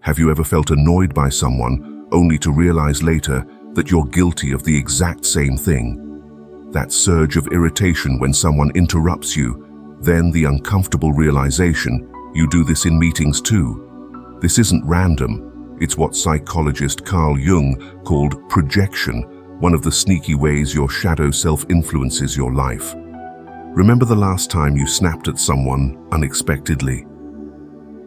Have you ever felt annoyed by someone only to realize later that you're guilty of the exact same thing? That surge of irritation when someone interrupts you, then the uncomfortable realization you do this in meetings too. This isn't random. It's what psychologist Carl Jung called projection, one of the sneaky ways your shadow self influences your life. Remember the last time you snapped at someone unexpectedly?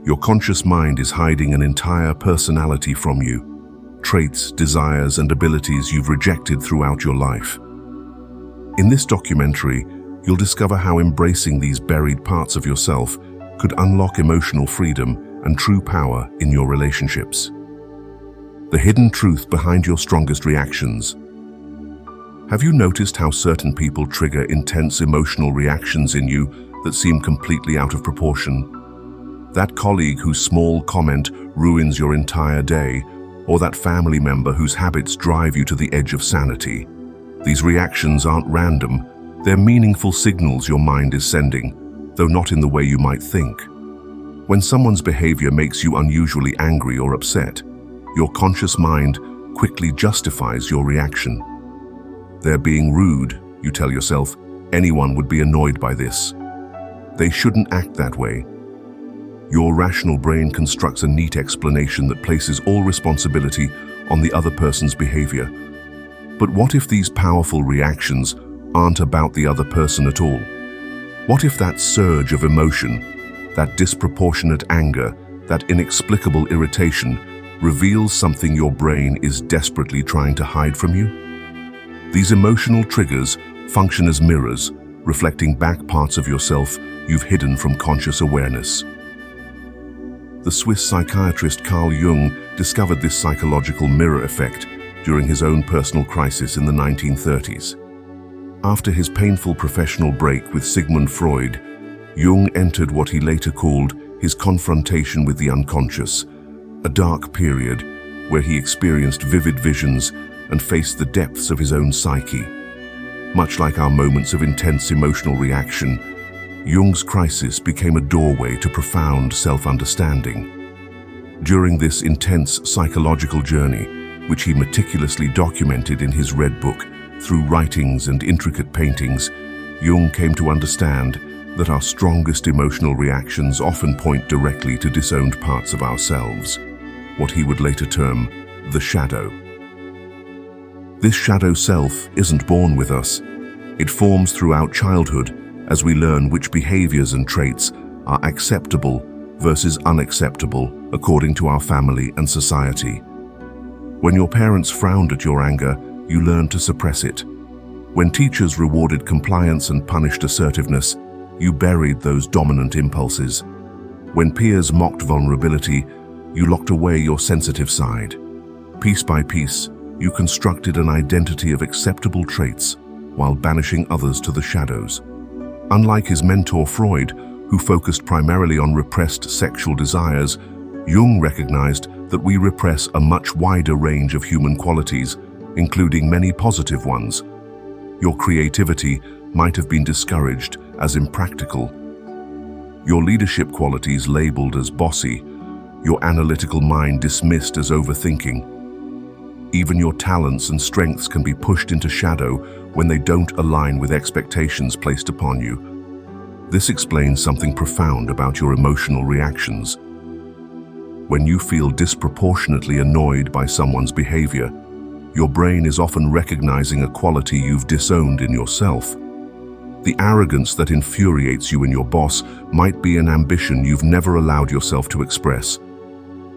Your conscious mind is hiding an entire personality from you, traits, desires, and abilities you've rejected throughout your life. In this documentary, you'll discover how embracing these buried parts of yourself could unlock emotional freedom and true power in your relationships. The hidden truth behind your strongest reactions. Have you noticed how certain people trigger intense emotional reactions in you that seem completely out of proportion? That colleague whose small comment ruins your entire day, or that family member whose habits drive you to the edge of sanity. These reactions aren't random. They're meaningful signals your mind is sending, though not in the way you might think. When someone's behavior makes you unusually angry or upset, your conscious mind quickly justifies your reaction. They're being rude, you tell yourself. Anyone would be annoyed by this. They shouldn't act that way. Your rational brain constructs a neat explanation that places all responsibility on the other person's behavior. But what if these powerful reactions aren't about the other person at all? What if that surge of emotion, that disproportionate anger, that inexplicable irritation reveals something your brain is desperately trying to hide from you? These emotional triggers function as mirrors, reflecting back parts of yourself you've hidden from conscious awareness. The Swiss psychiatrist Carl Jung discovered this psychological mirror effect during his own personal crisis in the 1930s. After his painful professional break with Sigmund Freud, Jung entered what he later called his confrontation with the unconscious, a dark period where he experienced vivid visions and faced the depths of his own psyche. Much like our moments of intense emotional reaction, Jung's crisis became a doorway to profound self-understanding. During this intense psychological journey, which he meticulously documented in his Red Book through writings and intricate paintings, Jung came to understand that our strongest emotional reactions often point directly to disowned parts of ourselves, what he would later term the shadow. This shadow self isn't born with us. It forms throughout childhood as we learn which behaviors and traits are acceptable versus unacceptable according to our family and society. When your parents frowned at your anger, you learned to suppress it. When teachers rewarded compliance and punished assertiveness, you buried those dominant impulses. When peers mocked vulnerability, you locked away your sensitive side. Piece by piece, you constructed an identity of acceptable traits while banishing others to the shadows. Unlike his mentor Freud, who focused primarily on repressed sexual desires, Jung recognized that we repress a much wider range of human qualities, including many positive ones. Your creativity might have been discouraged as impractical. Your leadership qualities labeled as bossy, your analytical mind dismissed as overthinking. Even your talents and strengths can be pushed into shadow when they don't align with expectations placed upon you. This explains something profound about your emotional reactions. When you feel disproportionately annoyed by someone's behavior, your brain is often recognizing a quality you've disowned in yourself. The arrogance that infuriates you in your boss might be an ambition you've never allowed yourself to express.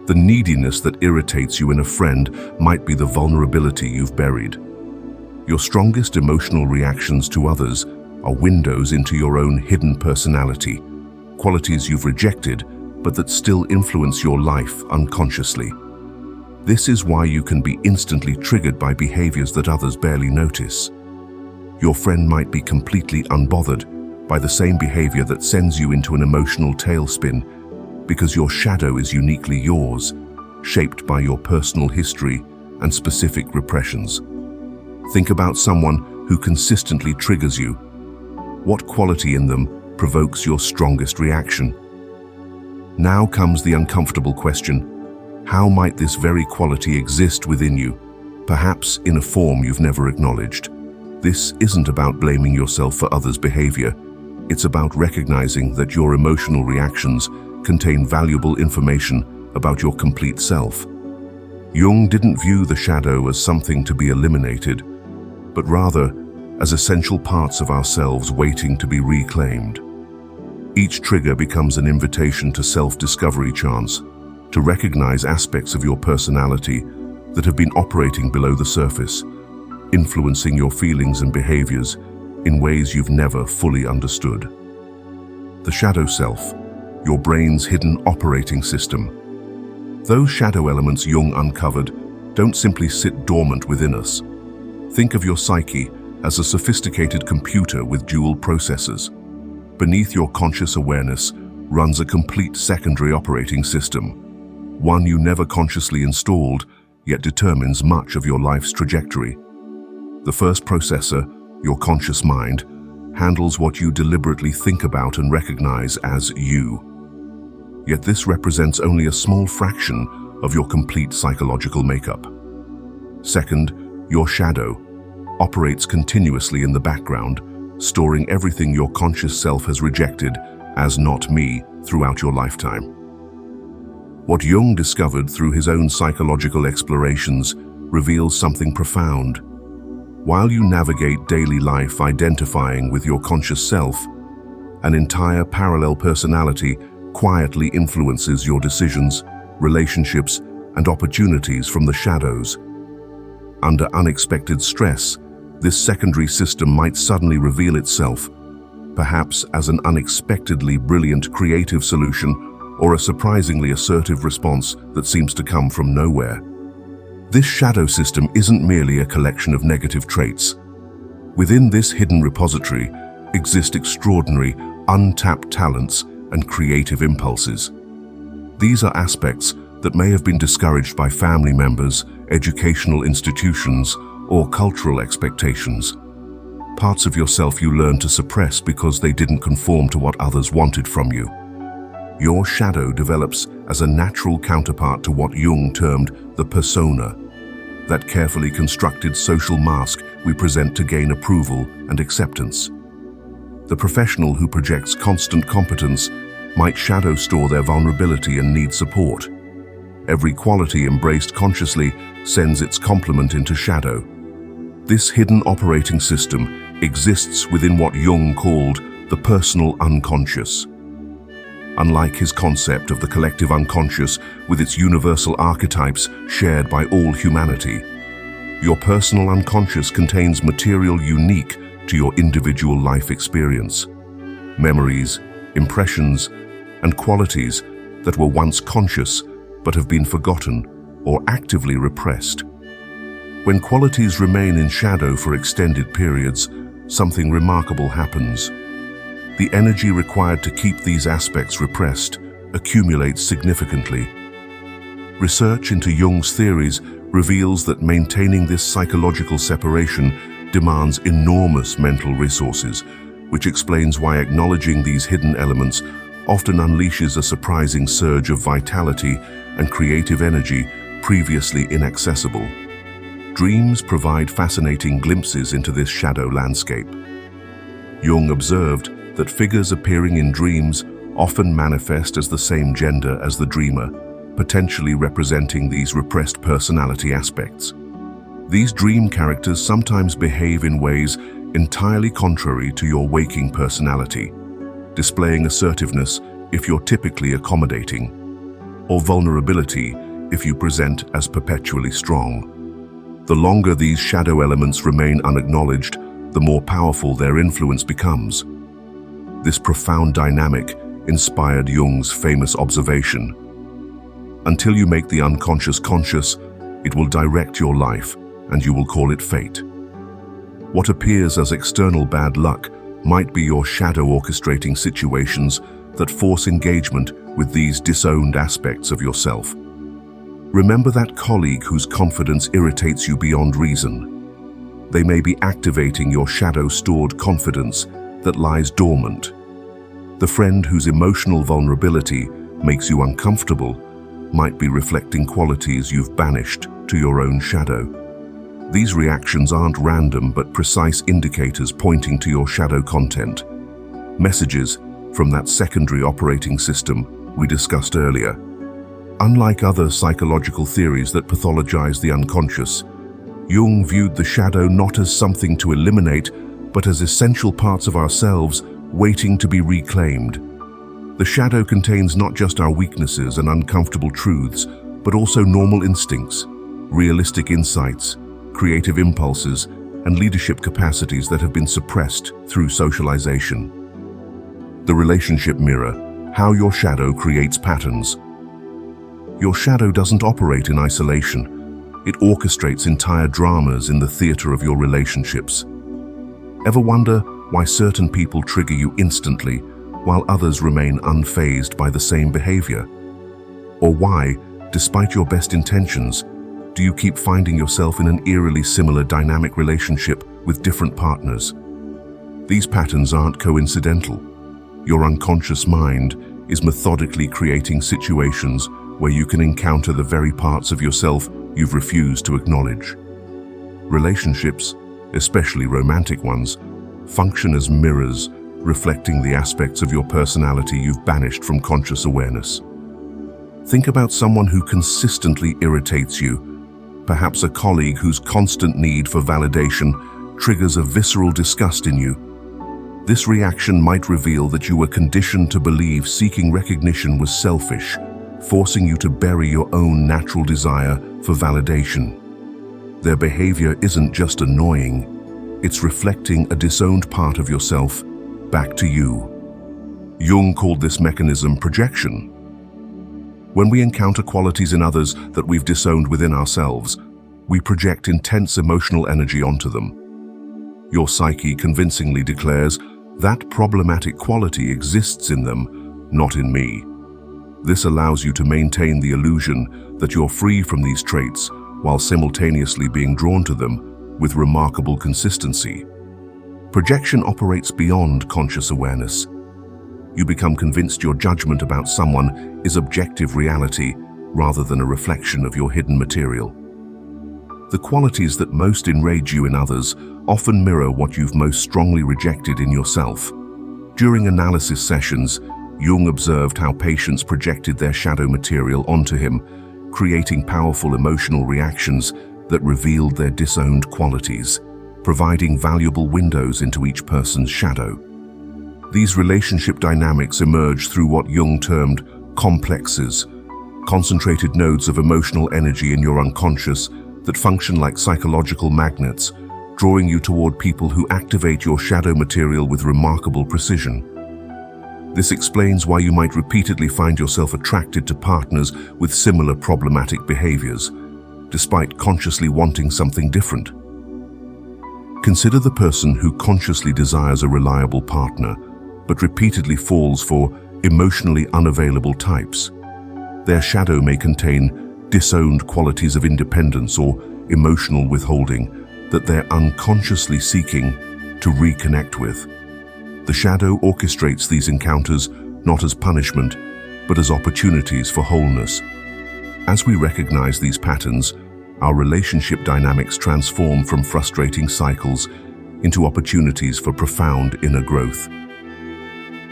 The neediness that irritates you in a friend might be the vulnerability you've buried. Your strongest emotional reactions to others are windows into your own hidden personality, qualities you've rejected but that still influence your life unconsciously. This is why you can be instantly triggered by behaviors that others barely notice. Your friend might be completely unbothered by the same behavior that sends you into an emotional tailspin because your shadow is uniquely yours, shaped by your personal history and specific repressions. Think about someone who consistently triggers you. What quality in them provokes your strongest reaction? Now comes the uncomfortable question. How might this very quality exist within you, perhaps in a form you've never acknowledged? This isn't about blaming yourself for others' behavior. It's about recognizing that your emotional reactions contain valuable information about your complete self. Jung didn't view the shadow as something to be eliminated, but rather as essential parts of ourselves waiting to be reclaimed. Each trigger becomes an invitation to self-discovery chance, to recognize aspects of your personality that have been operating below the surface, influencing your feelings and behaviors in ways you've never fully understood. The shadow self, your brain's hidden operating system. Those shadow elements Jung uncovered don't simply sit dormant within us. Think of your psyche as a sophisticated computer with dual processors. Beneath your conscious awareness runs a complete secondary operating system, one you never consciously installed, yet determines much of your life's trajectory. The first processor, your conscious mind, handles what you deliberately think about and recognize as you. Yet this represents only a small fraction of your complete psychological makeup. Second, your shadow operates continuously in the background, storing everything your conscious self has rejected as not me throughout your lifetime. What Jung discovered through his own psychological explorations reveals something profound. While you navigate daily life identifying with your conscious self, an entire parallel personality quietly influences your decisions, relationships, and opportunities from the shadows. Under unexpected stress, this secondary system might suddenly reveal itself, perhaps as an unexpectedly brilliant creative solution or a surprisingly assertive response that seems to come from nowhere. This shadow system isn't merely a collection of negative traits. Within this hidden repository exist extraordinary, untapped talents and creative impulses. These are aspects that may have been discouraged by family members, educational institutions, or cultural expectations. Parts of yourself you learned to suppress because they didn't conform to what others wanted from you. Your shadow develops as a natural counterpart to what Jung termed the persona, that carefully constructed social mask we present to gain approval and acceptance. The professional who projects constant competence might shadow store their vulnerability and need support. Every quality embraced consciously sends its complement into shadow. This hidden operating system exists within what Jung called the personal unconscious. Unlike his concept of the collective unconscious with its universal archetypes shared by all humanity, your personal unconscious contains material unique to your individual life experience. Memories, impressions, and qualities that were once conscious but have been forgotten or actively repressed. When qualities remain in shadow for extended periods, something remarkable happens. The energy required to keep these aspects repressed accumulates significantly. Research into Jung's theories reveals that maintaining this psychological separation demands enormous mental resources, which explains why acknowledging these hidden elements often unleashes a surprising surge of vitality and creative energy previously inaccessible. Dreams provide fascinating glimpses into this shadow landscape. Jung observed that figures appearing in dreams often manifest as the same gender as the dreamer, potentially representing these repressed personality aspects. These dream characters sometimes behave in ways entirely contrary to your waking personality, displaying assertiveness if you're typically accommodating, or vulnerability if you present as perpetually strong. The longer these shadow elements remain unacknowledged, the more powerful their influence becomes. This profound dynamic inspired Jung's famous observation: until you make the unconscious conscious, it will direct your life, and you will call it fate. What appears as external bad luck might be your shadow orchestrating situations that force engagement with these disowned aspects of yourself. Remember that colleague whose confidence irritates you beyond reason. They may be activating your shadow-stored confidence that lies dormant. The friend whose emotional vulnerability makes you uncomfortable might be reflecting qualities you've banished to your own shadow. These reactions aren't random but precise indicators pointing to your shadow content. Messages from that secondary operating system we discussed earlier. Unlike other psychological theories that pathologize the unconscious, Jung viewed the shadow not as something to eliminate, but as essential parts of ourselves waiting to be reclaimed. The shadow contains not just our weaknesses and uncomfortable truths, but also normal instincts, realistic insights, creative impulses, and leadership capacities that have been suppressed through socialization. The relationship mirror, how your shadow creates patterns. Your shadow doesn't operate in isolation. It orchestrates entire dramas in the theater of your relationships. Ever wonder why certain people trigger you instantly while others remain unfazed by the same behavior? Or why, despite your best intentions, do you keep finding yourself in an eerily similar dynamic relationship with different partners? These patterns aren't coincidental. Your unconscious mind is methodically creating situations where you can encounter the very parts of yourself you've refused to acknowledge. Relationships, especially romantic ones, function as mirrors, reflecting the aspects of your personality you've banished from conscious awareness. Think about someone who consistently irritates you, perhaps a colleague whose constant need for validation triggers a visceral disgust in you. This reaction might reveal that you were conditioned to believe seeking recognition was selfish, forcing you to bury your own natural desire for validation. Their behavior isn't just annoying, it's reflecting a disowned part of yourself back to you. Jung called this mechanism projection. When we encounter qualities in others that we've disowned within ourselves, we project intense emotional energy onto them. Your psyche convincingly declares, that problematic quality exists in them, not in me. This allows you to maintain the illusion that you're free from these traits while simultaneously being drawn to them with remarkable consistency. Projection operates beyond conscious awareness. You become convinced your judgment about someone is objective reality rather than a reflection of your hidden material. The qualities that most enrage you in others often mirror what you've most strongly rejected in yourself. During analysis sessions, Jung observed how patients projected their shadow material onto him, creating powerful emotional reactions that revealed their disowned qualities, providing valuable windows into each person's shadow. These relationship dynamics emerge through what Jung termed complexes, concentrated nodes of emotional energy in your unconscious that function like psychological magnets, drawing you toward people who activate your shadow material with remarkable precision. This explains why you might repeatedly find yourself attracted to partners with similar problematic behaviors, despite consciously wanting something different. Consider the person who consciously desires a reliable partner, but repeatedly falls for emotionally unavailable types. Their shadow may contain disowned qualities of independence or emotional withholding that they're unconsciously seeking to reconnect with. The shadow orchestrates these encounters not as punishment, but as opportunities for wholeness. As we recognize these patterns, our relationship dynamics transform from frustrating cycles into opportunities for profound inner growth.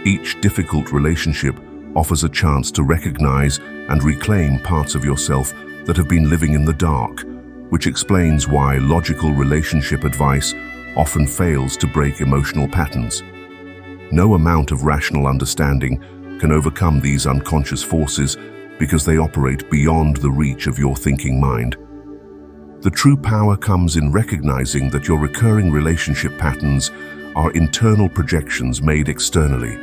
Each difficult relationship offers a chance to recognize and reclaim parts of yourself that have been living in the dark, which explains why logical relationship advice often fails to break emotional patterns. No amount of rational understanding can overcome these unconscious forces because they operate beyond the reach of your thinking mind. The true power comes in recognizing that your recurring relationship patterns are internal projections made externally.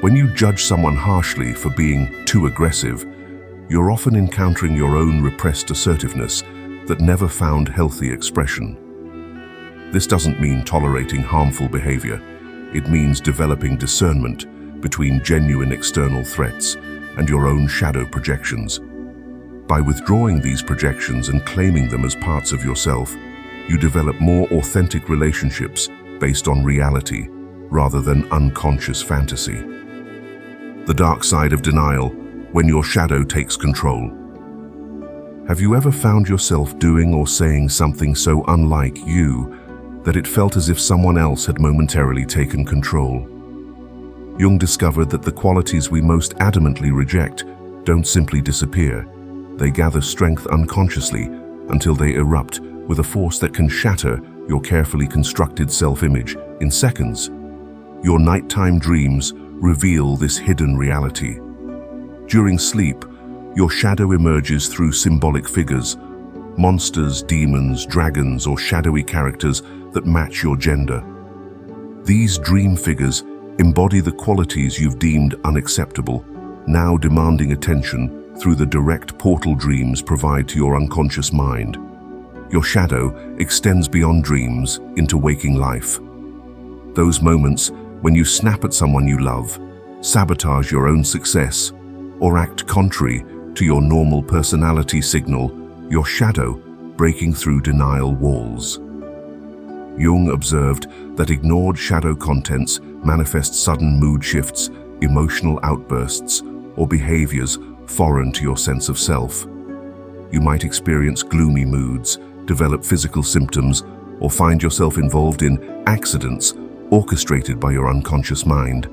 When you judge someone harshly for being too aggressive, you're often encountering your own repressed assertiveness that never found healthy expression. This doesn't mean tolerating harmful behavior. It means developing discernment between genuine external threats and your own shadow projections. By withdrawing these projections and claiming them as parts of yourself, you develop more authentic relationships based on reality rather than unconscious fantasy. The dark side of denial, when your shadow takes control. Have you ever found yourself doing or saying something so unlike you that it felt as if someone else had momentarily taken control? Jung discovered that the qualities we most adamantly reject don't simply disappear. They gather strength unconsciously until they erupt with a force that can shatter your carefully constructed self-image in seconds. Your nighttime dreams reveal this hidden reality. During sleep, your shadow emerges through symbolic figures, monsters, demons, dragons, or shadowy characters that match your gender. These dream figures embody the qualities you've deemed unacceptable, now demanding attention through the direct portal dreams provide to your unconscious mind. Your shadow extends beyond dreams into waking life. Those moments when you snap at someone you love, sabotage your own success, or act contrary to your normal personality signal your shadow breaking through denial walls. Jung observed that ignored shadow contents manifest sudden mood shifts, emotional outbursts, or behaviors foreign to your sense of self. You might experience gloomy moods, develop physical symptoms, or find yourself involved in accidents orchestrated by your unconscious mind.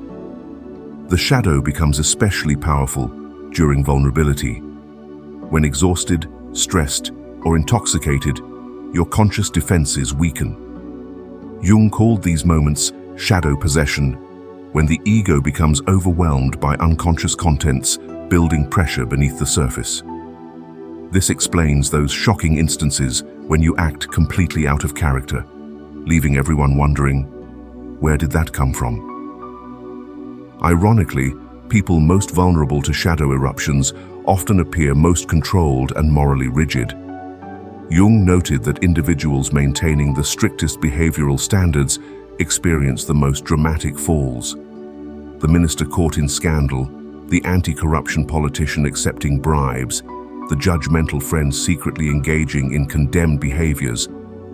The shadow becomes especially powerful during vulnerability. When exhausted, stressed, or intoxicated, your conscious defenses weaken. Jung called these moments shadow possession, when the ego becomes overwhelmed by unconscious contents building pressure beneath the surface. This explains those shocking instances when you act completely out of character, leaving everyone wondering, where did that come from? Ironically, people most vulnerable to shadow eruptions often appear most controlled and morally rigid. Jung noted that individuals maintaining the strictest behavioral standards experience the most dramatic falls. The minister caught in scandal, the anti-corruption politician accepting bribes, the judgmental friend secretly engaging in condemned behaviors.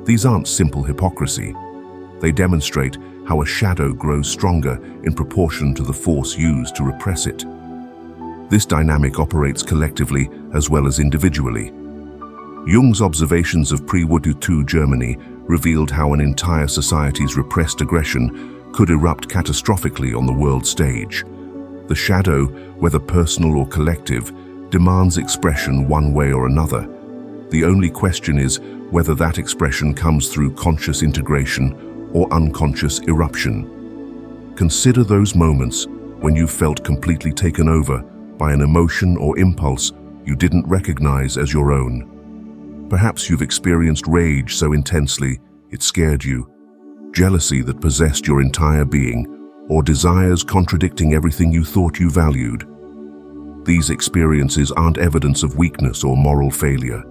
These aren't simple hypocrisy. They demonstrate how a shadow grows stronger in proportion to the force used to repress it. This dynamic operates collectively as well as individually. Jung's observations of pre-World War II Germany revealed how an entire society's repressed aggression could erupt catastrophically on the world stage. The shadow, whether personal or collective, demands expression one way or another. The only question is whether that expression comes through conscious integration or unconscious eruption. Consider those moments when you felt completely taken over by an emotion or impulse you didn't recognize as your own. Perhaps you've experienced rage so intensely it scared you, jealousy that possessed your entire being, or desires contradicting everything you thought you valued. These experiences aren't evidence of weakness or moral failure.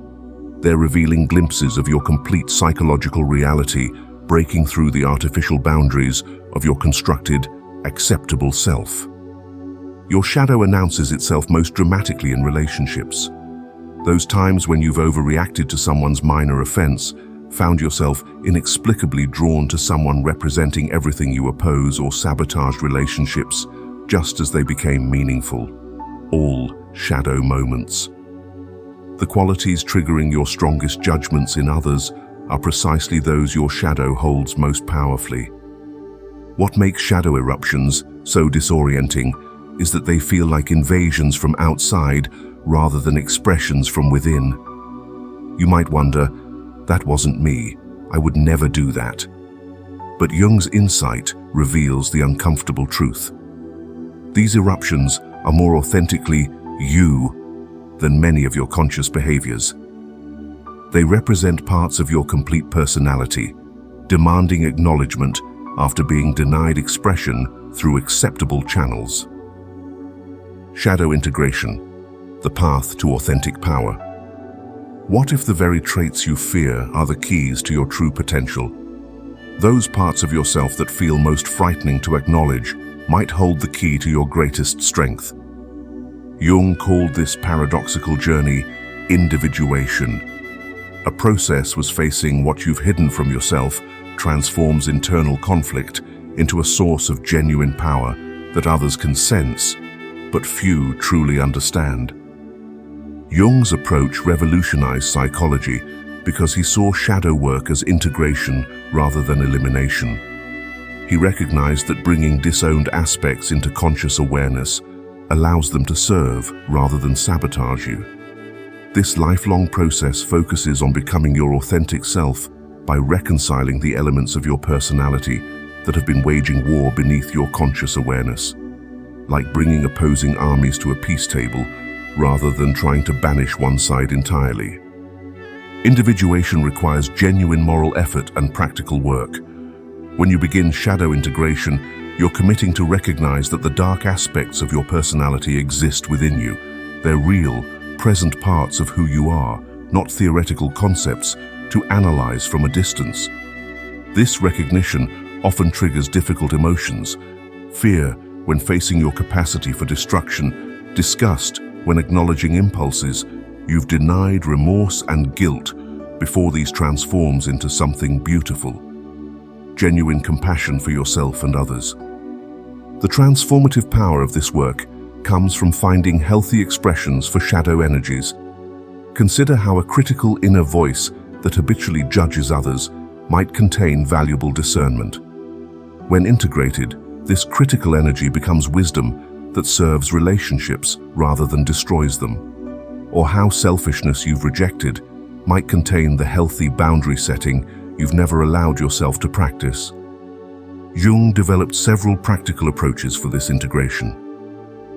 They're revealing glimpses of your complete psychological reality, breaking through the artificial boundaries of your constructed, acceptable self. Your shadow announces itself most dramatically in relationships. Those times when you've overreacted to someone's minor offense, found yourself inexplicably drawn to someone representing everything you oppose, or sabotaged relationships just as they became meaningful. All shadow moments. The qualities triggering your strongest judgments in others are precisely those your shadow holds most powerfully. What makes shadow eruptions so disorienting is that they feel like invasions from outside rather than expressions from within. You might wonder, that wasn't me, I would never do that. But Jung's insight reveals the uncomfortable truth. These eruptions are more authentically you than many of your conscious behaviors. They represent parts of your complete personality, demanding acknowledgement after being denied expression through acceptable channels. Shadow integration, the path to authentic power. What if the very traits you fear are the keys to your true potential? Those parts of yourself that feel most frightening to acknowledge might hold the key to your greatest strength. Jung called this paradoxical journey individuation. A process was facing what you've hidden from yourself transforms internal conflict into a source of genuine power that others can sense, but few truly understand. Jung's approach revolutionized psychology because he saw shadow work as integration rather than elimination. He recognized that bringing disowned aspects into conscious awareness allows them to serve rather than sabotage you. This lifelong process focuses on becoming your authentic self by reconciling the elements of your personality that have been waging war beneath your conscious awareness, like bringing opposing armies to a peace table rather than trying to banish one side entirely. Individuation requires genuine moral effort and practical work. When you begin shadow integration, you're committing to recognize that the dark aspects of your personality exist within you. They're real, present parts of who you are, not theoretical concepts to analyze from a distance. This recognition often triggers difficult emotions: fear when facing your capacity for destruction, disgust when acknowledging impulses you've denied, remorse and guilt before these transforms into something beautiful. Genuine compassion for yourself and others. The transformative power of this work comes from finding healthy expressions for shadow energies. Consider how a critical inner voice that habitually judges others might contain valuable discernment. When integrated, this critical energy becomes wisdom that serves relationships rather than destroys them. Or how selfishness you've rejected might contain the healthy boundary setting you've never allowed yourself to practice. Jung developed several practical approaches for this integration.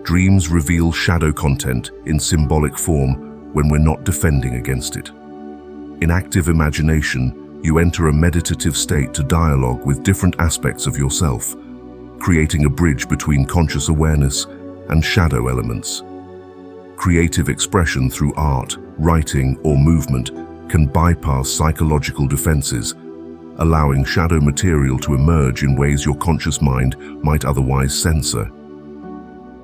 Dreams reveal shadow content in symbolic form when we're not defending against it. In active imagination, you enter a meditative state to dialogue with different aspects of yourself, creating a bridge between conscious awareness and shadow elements. Creative expression through art, writing, or movement can bypass psychological defenses, allowing shadow material to emerge in ways your conscious mind might otherwise censor.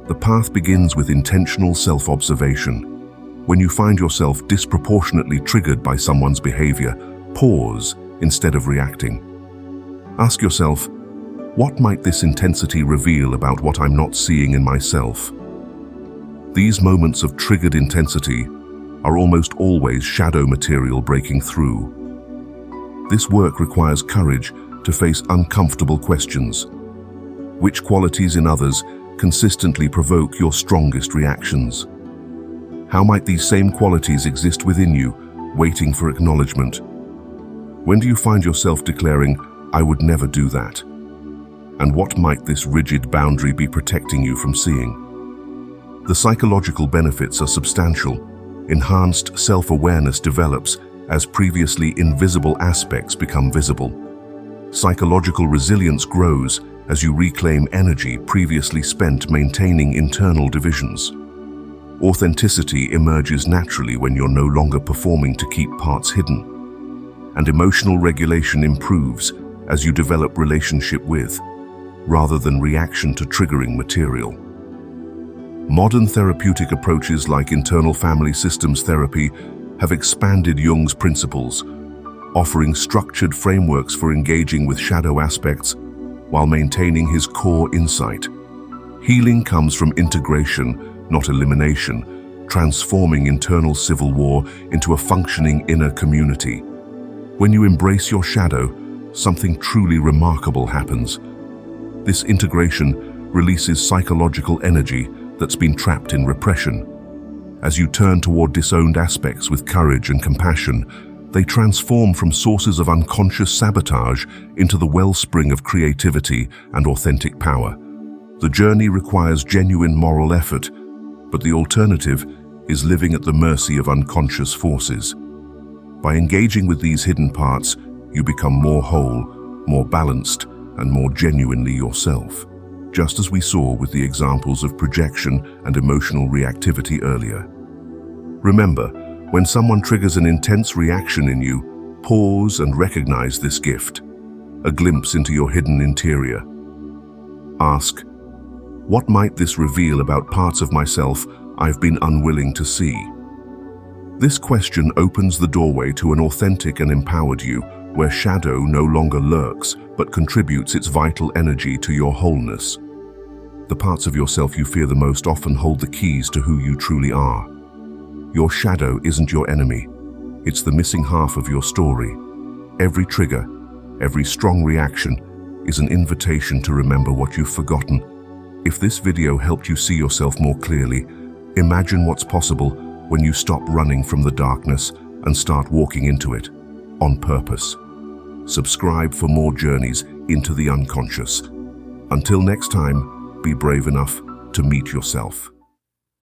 The path begins with intentional self-observation. When you find yourself disproportionately triggered by someone's behavior, pause instead of reacting. Ask yourself, what might this intensity reveal about what I'm not seeing in myself? These moments of triggered intensity are almost always shadow material breaking through. This work requires courage to face uncomfortable questions. Which qualities in others consistently provoke your strongest reactions? How might these same qualities exist within you, waiting for acknowledgement? When do you find yourself declaring, "I would never do that"? And what might this rigid boundary be protecting you from seeing? The psychological benefits are substantial. Enhanced self-awareness develops as previously invisible aspects become visible. Psychological resilience grows as you reclaim energy previously spent maintaining internal divisions. Authenticity emerges naturally when you're no longer performing to keep parts hidden. And emotional regulation improves as you develop relationship with, rather than reaction to triggering material. Modern therapeutic approaches like internal family systems therapy have expanded Jung's principles, offering structured frameworks for engaging with shadow aspects while maintaining his core insight. Healing comes from integration, not elimination, transforming internal civil war into a functioning inner community. When you embrace your shadow, something truly remarkable happens. This integration releases psychological energy that's been trapped in repression. As you turn toward disowned aspects with courage and compassion, they transform from sources of unconscious sabotage into the wellspring of creativity and authentic power. The journey requires genuine moral effort, but the alternative is living at the mercy of unconscious forces. By engaging with these hidden parts, you become more whole, more balanced, and more genuinely yourself, just as we saw with the examples of projection and emotional reactivity earlier. Remember, when someone triggers an intense reaction in you, pause and recognize this gift, a glimpse into your hidden interior. Ask, what might this reveal about parts of myself I've been unwilling to see? This question opens the doorway to an authentic and empowered you, where shadow no longer lurks, but contributes its vital energy to your wholeness. The parts of yourself you fear the most often hold the keys to who you truly are. Your shadow isn't your enemy. It's the missing half of your story. Every trigger, every strong reaction is an invitation to remember what you've forgotten. If this video helped you see yourself more clearly, imagine what's possible when you stop running from the darkness and start walking into it, on purpose. Subscribe for more journeys into the unconscious. Until next time, be brave enough to meet yourself.